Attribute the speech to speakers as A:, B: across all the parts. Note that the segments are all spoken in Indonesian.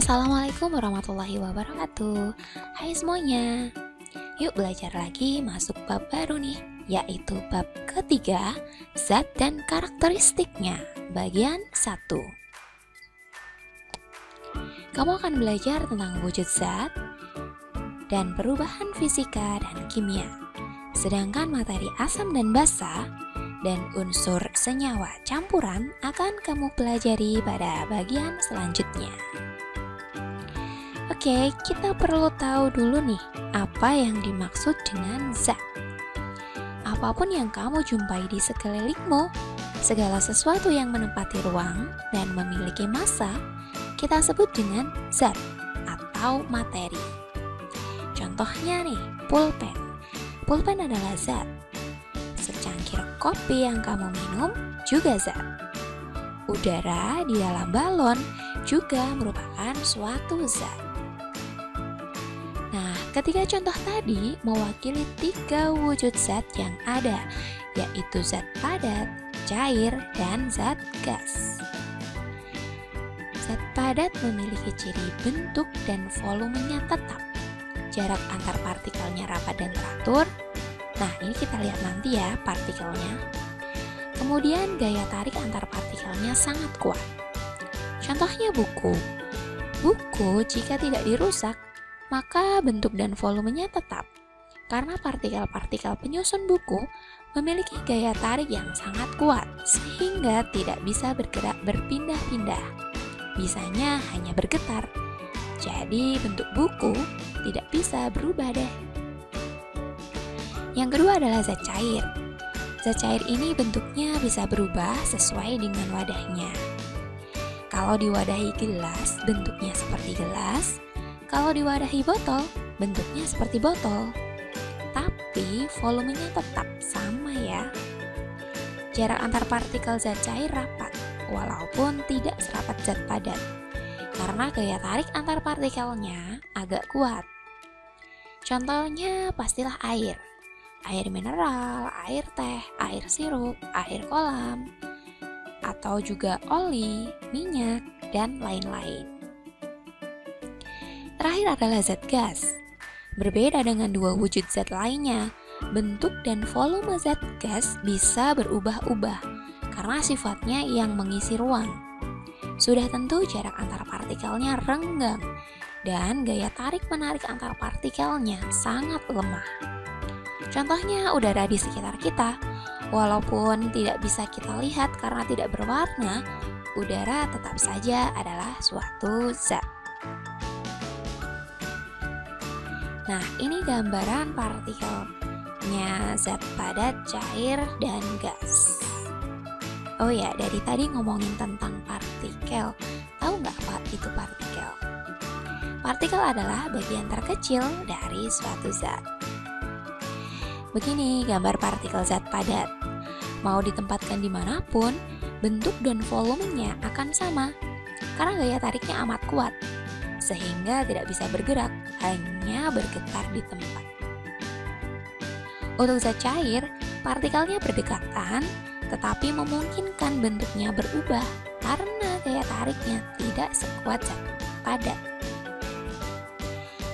A: Assalamualaikum warahmatullahi wabarakatuh. Hai semuanya. Yuk belajar lagi masuk bab baru nih, yaitu bab ketiga, zat dan karakteristiknya, bagian 1. Kamu akan belajar tentang wujud zat dan perubahan fisika dan kimia. Sedangkan materi asam dan basa dan unsur senyawa campuran akan kamu pelajari pada bagian selanjutnya. Oke, kita perlu tahu dulu nih, apa yang dimaksud dengan zat. Apapun yang kamu jumpai di sekelilingmu, segala sesuatu yang menempati ruang dan memiliki massa, kita sebut dengan zat atau materi. Contohnya nih, pulpen. Pulpen adalah zat. Secangkir kopi yang kamu minum juga zat. Udara di dalam balon juga merupakan suatu zat. Nah, ketiga contoh tadi mewakili 3 wujud zat yang ada, yaitu zat padat, cair, dan zat gas. Zat padat memiliki ciri bentuk dan volumenya tetap. Jarak antar partikelnya rapat dan teratur. Nah, ini kita lihat nanti ya partikelnya. Kemudian gaya tarik antar partikelnya sangat kuat. Contohnya buku. Buku jika tidak dirusak, maka bentuk dan volumenya tetap, karena partikel-partikel penyusun buku memiliki gaya tarik yang sangat kuat, sehingga tidak bisa bergerak berpindah-pindah. Bisanya hanya bergetar, jadi bentuk buku tidak bisa berubah deh. Yang kedua adalah zat cair. Zat cair ini bentuknya bisa berubah sesuai dengan wadahnya. Kalau diwadahi gelas, bentuknya seperti gelas. Kalau diwadahi botol, bentuknya seperti botol, tapi volumenya tetap sama ya. Jarak antar partikel zat cair rapat, walaupun tidak serapat zat padat, karena gaya tarik antar partikelnya agak kuat. Contohnya pastilah air mineral, air teh, air sirup, air kolam, atau juga oli, minyak, dan lain-lain. Terakhir adalah zat gas. Berbeda dengan 2 wujud zat lainnya, bentuk dan volume zat gas bisa berubah-ubah karena sifatnya yang mengisi ruang. Sudah tentu jarak antar partikelnya renggang dan gaya tarik-menarik antar partikelnya sangat lemah. Contohnya udara di sekitar kita. Walaupun tidak bisa kita lihat karena tidak berwarna, udara tetap saja adalah suatu zat. Nah, ini gambaran partikelnya zat padat, cair, dan gas. Oh ya, dari tadi ngomongin tentang partikel. Tahu nggak apa itu partikel? Partikel adalah bagian terkecil dari suatu zat. Begini gambar partikel zat padat. Mau ditempatkan dimanapun, bentuk dan volumenya akan sama, karena gaya tariknya amat kuat, sehingga tidak bisa bergerak, hanya bergetar di tempat. Untuk zat cair, partikelnya berdekatan, tetapi memungkinkan bentuknya berubah karena gaya tariknya tidak sekuat zat padat.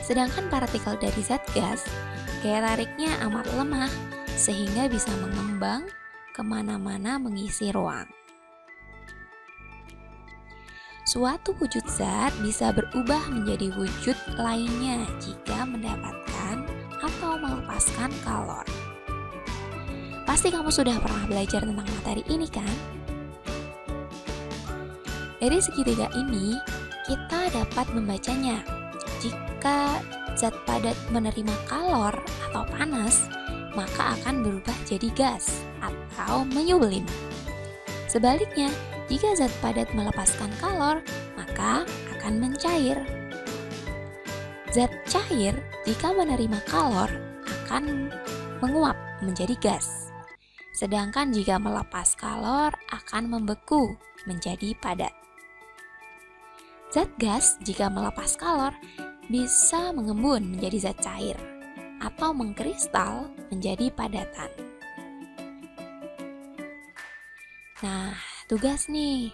A: Sedangkan partikel dari zat gas, gaya tariknya amat lemah, sehingga bisa mengembang kemana-mana mengisi ruang. Suatu wujud zat bisa berubah menjadi wujud lainnya jika mendapatkan atau melepaskan kalor. Pasti kamu sudah pernah belajar tentang materi ini kan? Dari segitiga ini, kita dapat membacanya. Jika zat padat menerima kalor atau panas, maka akan berubah jadi gas atau menyublim. Sebaliknya, jika zat padat melepaskan kalor, maka akan mencair. Zat cair jika menerima kalor akan menguap menjadi gas. Sedangkan jika melepas kalor akan membeku menjadi padat. Zat gas jika melepas kalor bisa mengembun menjadi zat cair atau mengkristal menjadi padatan. Nah, tugas nih,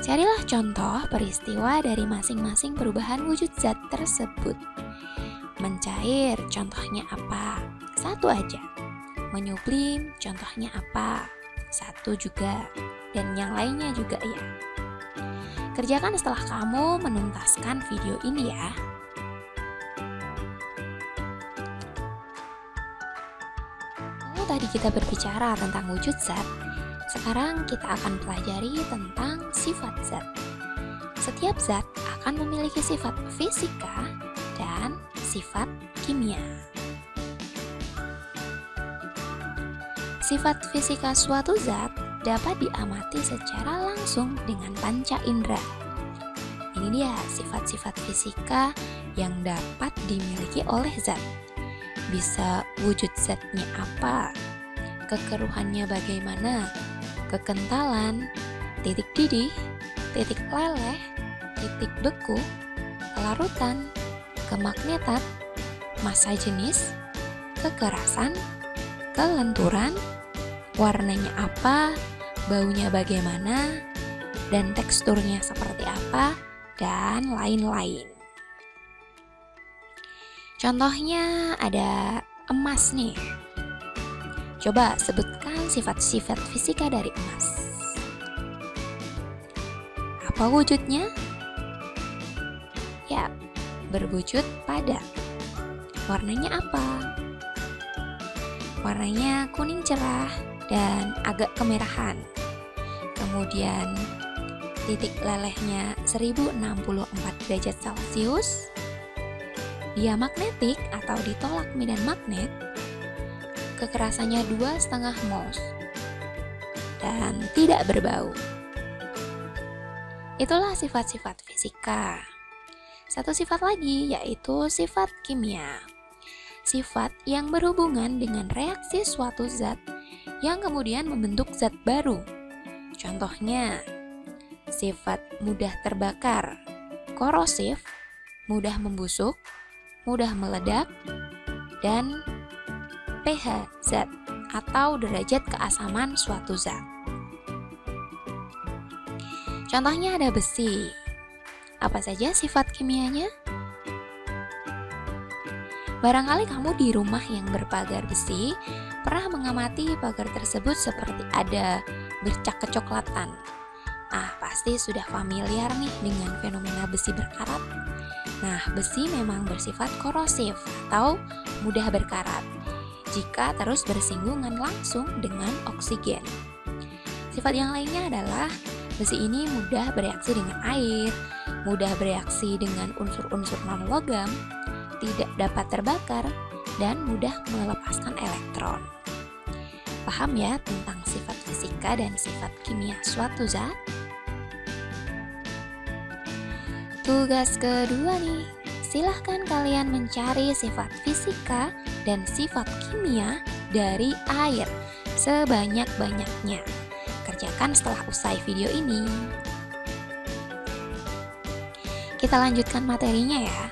A: Carilah contoh peristiwa dari masing-masing perubahan wujud zat tersebut. Mencair, contohnya apa? Satu aja. Menyublim, contohnya apa? Satu juga. Dan yang lainnya juga ya. Kerjakan setelah kamu menuntaskan video ini ya. Kalau tadi kita berbicara tentang wujud zat, sekarang kita akan pelajari tentang sifat zat. Setiap zat akan memiliki sifat fisika dan sifat kimia. Sifat fisika suatu zat dapat diamati secara langsung dengan panca indera. Ini dia sifat-sifat fisika yang dapat dimiliki oleh zat. Bisa wujud zatnya apa, kekeruhannya bagaimana, kekentalan, titik didih, titik leleh, titik beku, kelarutan, kemagnetan, massa jenis, kekerasan, kelenturan, warnanya apa, baunya bagaimana, dan teksturnya seperti apa, dan lain-lain. Contohnya ada emas nih. Coba sebutkan sifat-sifat fisika dari emas. Apa wujudnya? Ya, berwujud padat. Warnanya apa? Warnanya kuning cerah dan agak kemerahan. Kemudian titik lelehnya 1064 derajat Celcius. Dia magnetik atau ditolak medan magnet. Kekerasannya 2,5 mol dan tidak berbau. Itulah sifat-sifat fisika. Satu sifat lagi yaitu sifat kimia. Sifat yang berhubungan dengan reaksi suatu zat yang kemudian membentuk zat baru. Contohnya, sifat mudah terbakar, korosif, mudah membusuk, mudah meledak, dan pH zat atau derajat keasaman suatu zat. Contohnya ada besi. Apa saja sifat kimianya? Barangkali kamu di rumah yang berpagar besi pernah mengamati pagar tersebut seperti ada bercak kecoklatan. Pasti sudah familiar nih dengan fenomena besi berkarat. Nah, besi memang bersifat korosif atau mudah berkarat jika terus bersinggungan langsung dengan oksigen. Sifat yang lainnya adalah besi ini mudah bereaksi dengan air, mudah bereaksi dengan unsur-unsur non-logam, tidak dapat terbakar, dan mudah melepaskan elektron. Paham ya tentang sifat fisika dan sifat kimia suatu zat? Tugas kedua nih, silahkan kalian mencari sifat fisika dan sifat kimia dari air sebanyak-banyaknya. Kerjakan setelah usai video ini. Kita lanjutkan materinya ya.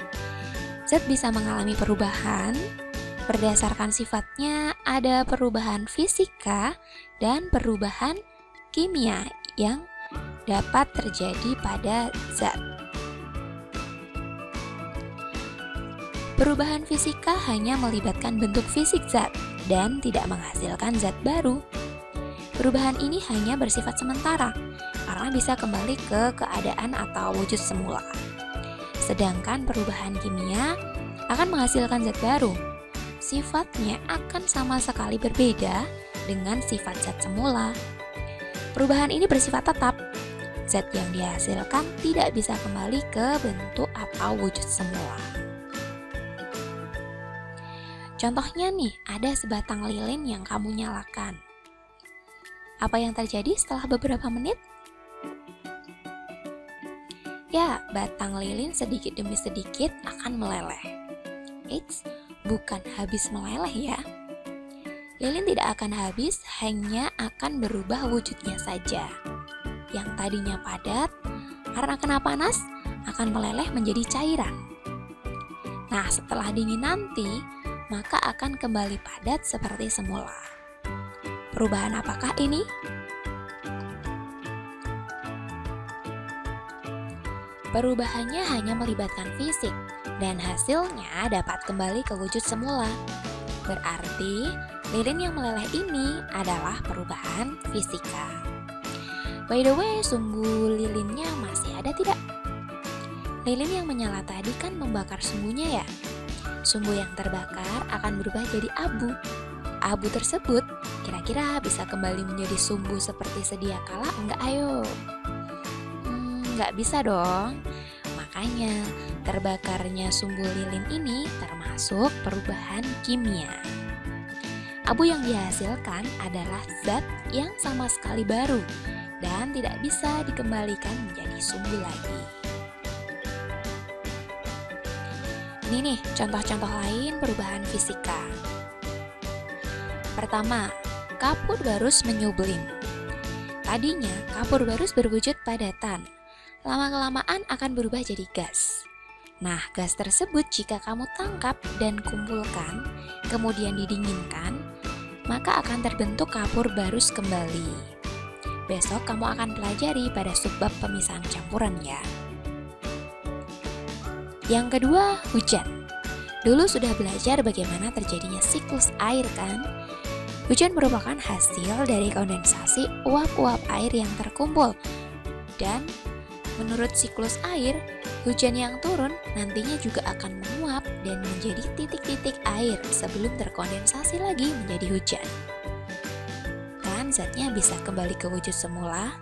A: Zat bisa mengalami perubahan. Berdasarkan sifatnya ada perubahan fisika dan perubahan kimia yang dapat terjadi pada zat. Perubahan fisika hanya melibatkan bentuk fisik zat dan tidak menghasilkan zat baru. Perubahan ini hanya bersifat sementara karena bisa kembali ke keadaan atau wujud semula. Sedangkan perubahan kimia akan menghasilkan zat baru. Sifatnya akan sama sekali berbeda dengan sifat zat semula. Perubahan ini bersifat tetap. Zat yang dihasilkan tidak bisa kembali ke bentuk atau wujud semula. Contohnya nih, ada sebatang lilin yang kamu nyalakan. Apa yang terjadi setelah beberapa menit? Ya, batang lilin sedikit demi sedikit akan meleleh. Eits, bukan habis meleleh ya. Lilin tidak akan habis, hanya akan berubah wujudnya saja. Yang tadinya padat, karena kena panas, akan meleleh menjadi cairan. Nah, setelah dingin nanti, maka akan kembali padat seperti semula. Perubahan apakah ini? Perubahannya hanya melibatkan fisik, dan hasilnya dapat kembali ke wujud semula. Berarti, lilin yang meleleh ini adalah perubahan fisika. By the way, sumbu lilinnya masih ada tidak? Lilin yang menyala tadi kan membakar sumbunya ya? Sumbu yang terbakar akan berubah jadi abu. Abu tersebut kira-kira bisa kembali menjadi sumbu seperti sedia kala enggak ayo? Enggak bisa dong. Makanya terbakarnya sumbu lilin ini termasuk perubahan kimia. Abu yang dihasilkan adalah zat yang sama sekali baru dan tidak bisa dikembalikan menjadi sumbu lagi. Ini nih contoh-contoh lain perubahan fisika. Pertama, kapur barus menyublim. Tadinya kapur barus berwujud padatan. Lama-kelamaan akan berubah jadi gas. Nah, gas tersebut jika kamu tangkap dan kumpulkan, kemudian didinginkan, maka akan terbentuk kapur barus kembali. Besok kamu akan pelajari pada subbab pemisahan campuran ya. Yang kedua, hujan. Dulu sudah belajar bagaimana terjadinya siklus air kan? Hujan merupakan hasil dari kondensasi uap-uap air yang terkumpul. Dan menurut siklus air, hujan yang turun nantinya juga akan menguap dan menjadi titik-titik air sebelum terkondensasi lagi menjadi hujan. Kan zatnya bisa kembali ke wujud semula.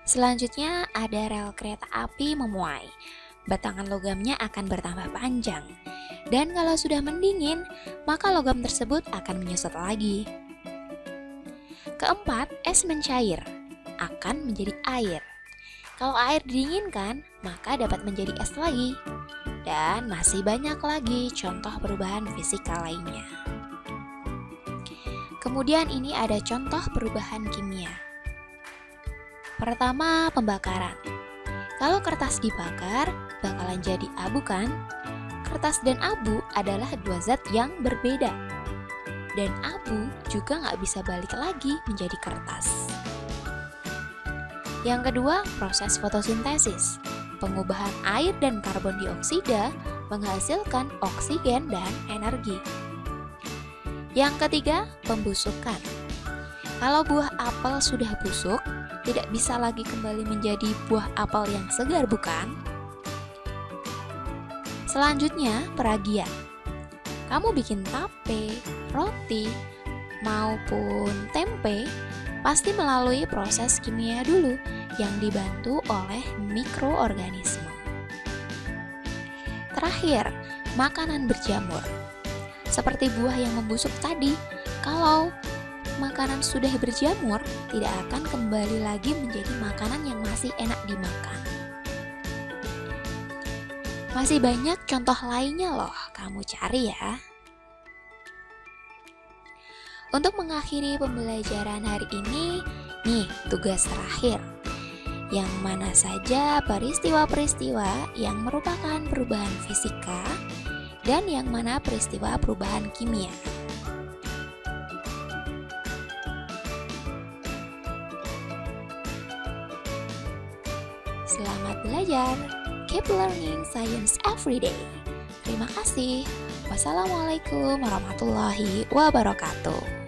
A: Selanjutnya ada rel kereta api memuai. Batangan logamnya akan bertambah panjang. Dan kalau sudah mendingin, maka logam tersebut akan menyusut lagi. Keempat, es mencair akan menjadi air. Kalau air didinginkan, maka dapat menjadi es lagi. Dan masih banyak lagi contoh perubahan fisika lainnya. Kemudian ini ada contoh perubahan kimia. Pertama, pembakaran. Kalau kertas dibakar, bakalan jadi abu kan? Kertas dan abu adalah dua zat yang berbeda. Dan abu juga nggak bisa balik lagi menjadi kertas. Yang kedua, proses fotosintesis. Pengubahan air dan karbon dioksida menghasilkan oksigen dan energi. Yang ketiga, pembusukan. Kalau buah apel sudah busuk, tidak bisa lagi kembali menjadi buah apel yang segar, bukan? Selanjutnya, peragian. Kamu bikin tape, roti, maupun tempe, pasti melalui proses kimia dulu yang dibantu oleh mikroorganisme. Terakhir, makanan berjamur. Seperti buah yang membusuk tadi, kalau makanan sudah berjamur, tidak akan kembali lagi menjadi makanan yang masih enak dimakan. Masih banyak contoh lainnya loh, kamu cari ya. Untuk mengakhiri pembelajaran hari ini, nih tugas terakhir. Yang mana saja peristiwa-peristiwa yang merupakan perubahan fisika dan yang mana peristiwa perubahan kimia. Selamat belajar, keep learning science every day. Terima kasih. Wassalamualaikum warahmatullahi wabarakatuh.